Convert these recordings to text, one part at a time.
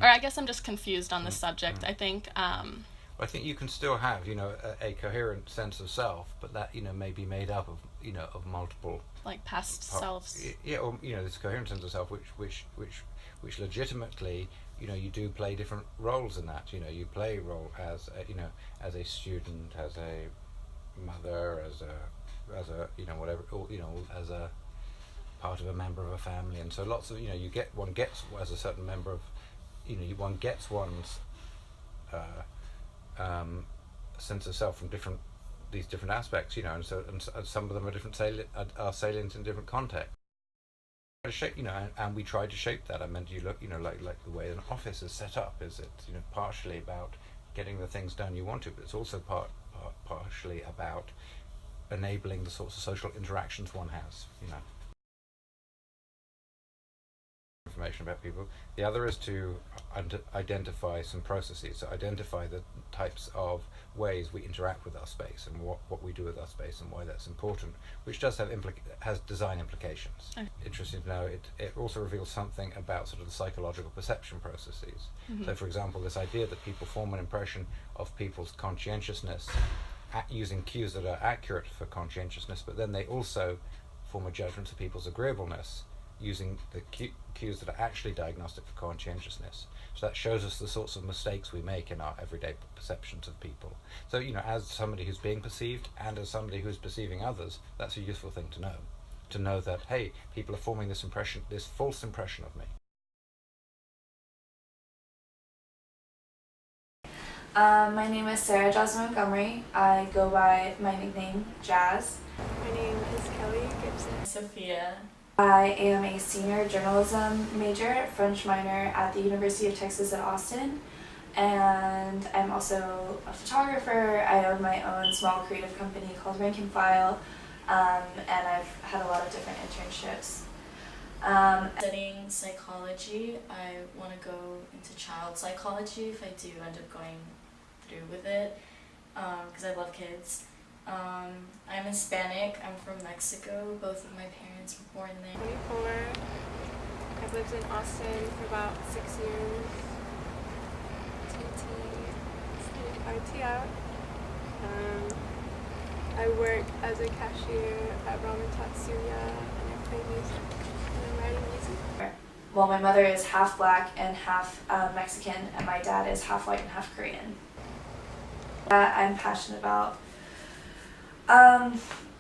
or I guess I'm just confused on this subject. I think I think you can still have, a coherent sense of self, but that, may be made up of, of multiple like past selves. Yeah, or this coherent sense of self, which legitimately, you do play different roles in that. You play a role as, as a student, as a mother, as a whatever, or as a part of a member of a family, and so lots of one gets as a certain member of, one gets one's sense of self from these different aspects, and so some of them are salient in different contexts. Shape, and we try to shape that. I meant you look, like the way an office is set up. Is it, partially about getting the things done you want to, but it's also partially about enabling the sorts of social interactions one has. Information about people. The other is to identify some processes, so identify the types of ways we interact with our space and what we do with our space and why that's important, which does have has design implications. Okay. Interesting to know, it also reveals something about sort of the psychological perception processes. Mm-hmm. So for example, this idea that people form an impression of people's conscientiousness using cues that are accurate for conscientiousness, but then they also form a judgment of people's agreeableness using the cues that are actually diagnostic for conscientiousness. So that shows us the sorts of mistakes we make in our everyday perceptions of people. So, as somebody who's being perceived and as somebody who's perceiving others, that's a useful thing to know. To know that, hey, people are forming this impression, this false impression of me. My name is Sarah Jasmine Montgomery. I go by my nickname, Jazz. My name is Kelly Gibson. Sophia. I am a senior journalism major, French minor at the University of Texas at Austin, and I'm also a photographer. I own my own small creative company called Rank and File, and I've had a lot of different internships. Studying psychology. I want to go into child psychology if I do end up going through with it, because I love kids. I'm Hispanic. I'm from Mexico. Both of my parents were born there. 24. I've lived in Austin for about 6 years. RT out. I work as a cashier at Ramen Tatsuya, and I play music. And I'm writing music. Well, my mother is half black and half Mexican, and my dad is half white and half Korean. I'm passionate about.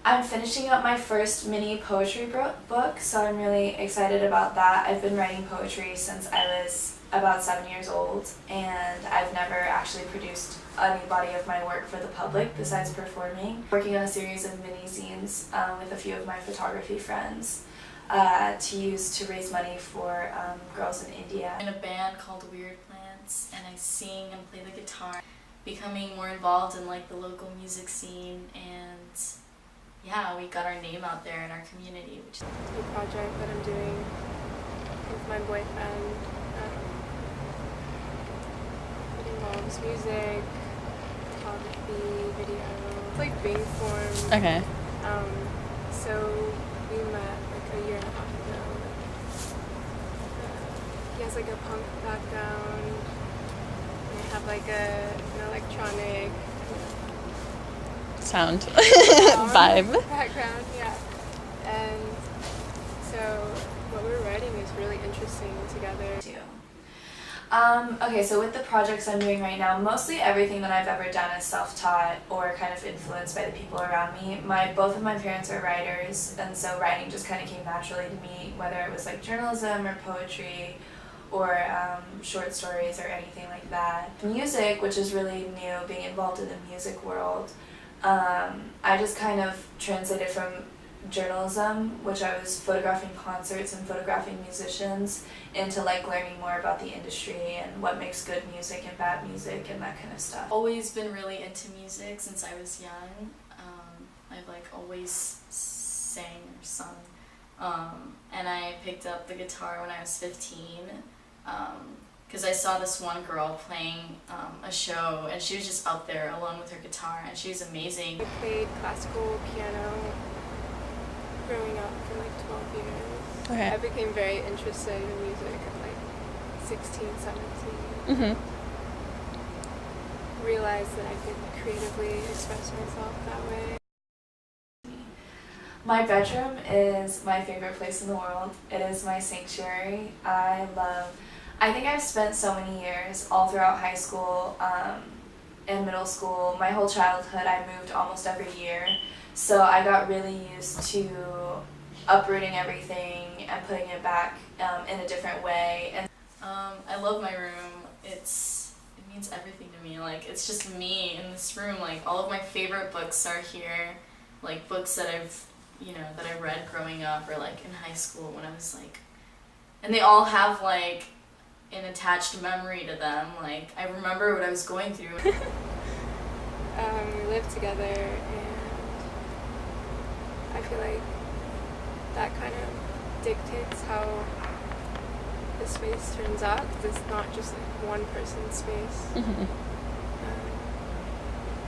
I'm finishing up my first mini poetry book, so I'm really excited about that. I've been writing poetry since I was about 7 years old, and I've never actually produced any body of my work for the public besides performing. Working on a series of mini zines with a few of my photography friends to use to raise money for girls in India. In a band called Weird Plants, and I sing and play the guitar. Becoming more involved in like the local music scene, and yeah, we got our name out there in our community. Which is the project that I'm doing with my boyfriend. It involves music, photography, video. It's like being formed. Okay. So we met like a year and a half ago. He has like a punk background. Have like an electronic sound vibe background, yeah. And so what we're writing is really interesting together. Okay, so with the projects I'm doing right now, mostly everything that I've ever done is self-taught or kind of influenced by the people around me. Both of my parents are writers, and so writing just kind of came naturally to me, whether it was like journalism or poetry or short stories or anything like that. Music, which is really new, being involved in the music world, I just kind of translated from journalism, which I was photographing concerts and photographing musicians, into like learning more about the industry and what makes good music and bad music and that kind of stuff. Always been really into music since I was young. I've like always sang or sung, and I picked up the guitar when I was 15. Because I saw this one girl playing a show, and she was just out there alone with her guitar, and she was amazing. I played classical piano growing up for like 12 years. Okay. I became very interested in music at like 16, 17, Mm-hmm. realized that I could creatively express myself that way. My bedroom is my favorite place in the world. It is my sanctuary. I think I've spent so many years all throughout high school and middle school, my whole childhood. I moved almost every year. So I got really used to uprooting everything and putting it back in a different way. And I love my room. It means everything to me. Like, it's just me in this room. Like, all of my favorite books are here. Like, books that that I read growing up or like in high school when I was like, and they all have like an attached memory to them. Like, I remember what I was going through. We live together, and I feel like that kind of dictates how the space turns out, because it's not just like one person's space. Mm-hmm.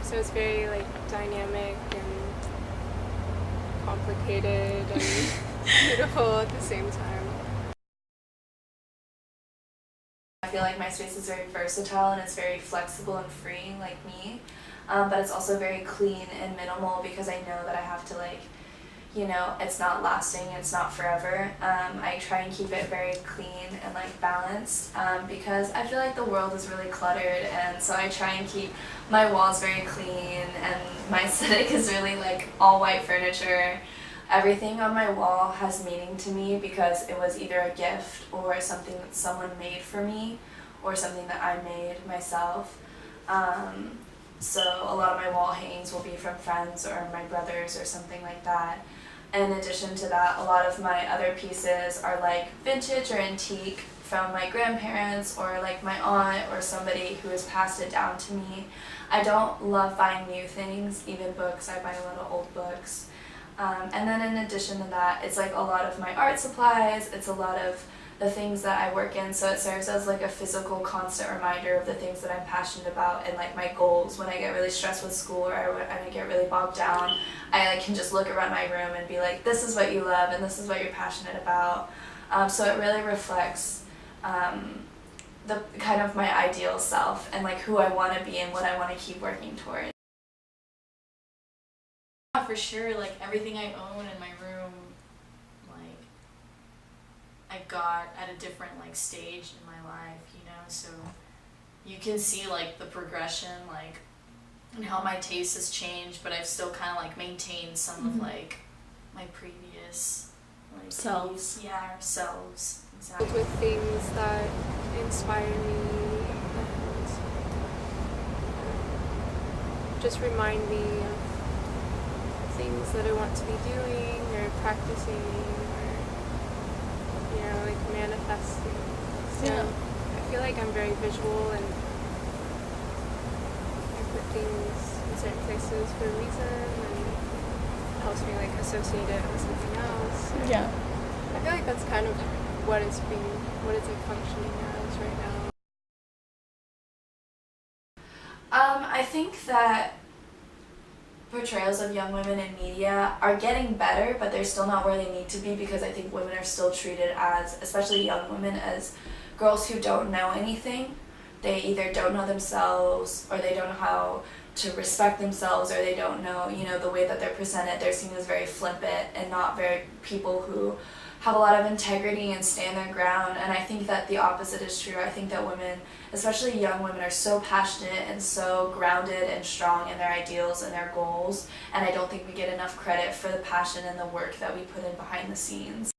So it's very like dynamic and complicated and beautiful at the same time. I feel like my space is very versatile and it's very flexible and free, like me. But it's also very clean and minimal because I know that I have to it's not lasting, it's not forever. I try and keep it very clean and like balanced because I feel like the world is really cluttered, and so I try and keep my walls very clean, and my aesthetic is really like all white furniture. Everything on my wall has meaning to me because it was either a gift or something that someone made for me or something that I made myself. So a lot of my wall hangings will be from friends or my brothers or something like that. In addition to that, a lot of my other pieces are like vintage or antique from my grandparents or like my aunt or somebody who has passed it down to me. I don't love buying new things, even books. I buy a lot of old books. And then in addition to that, it's like a lot of my art supplies, it's a lot of the things that I work in, so it serves as like a physical constant reminder of the things that I'm passionate about and like my goals. When I get really stressed with school or I get really bogged down, I like can just look around my room and be like, this is what you love and this is what you're passionate about. So it really reflects the kind of my ideal self and like who I want to be and what I want to keep working towards. For sure, like everything I own in my room, like I got at a different like stage in my life, so you can see like the progression, like and how my taste has changed, but I've still kind of like maintained some of like my previous like Selves. Yeah, our selves, exactly. With things that inspire me and just remind me of things that I want to be doing or practicing or like manifesting. So Yeah. I feel like I'm very visual, and I put things in certain places for a reason, and it helps me like associate it with something else. So Yeah. I feel like that's kind of what it's like functioning as right now. I think that portrayals of young women in media are getting better, but they're still not where they need to be because I think women are still treated as, especially young women, as girls who don't know anything. They either don't know themselves or they don't know how to respect themselves, or they don't know, the way that they're presented. They're seen as very flippant and not very people who have a lot of integrity and stand their ground. And I think that the opposite is true. I think that women, especially young women, are so passionate and so grounded and strong in their ideals and their goals. And I don't think we get enough credit for the passion and the work that we put in behind the scenes.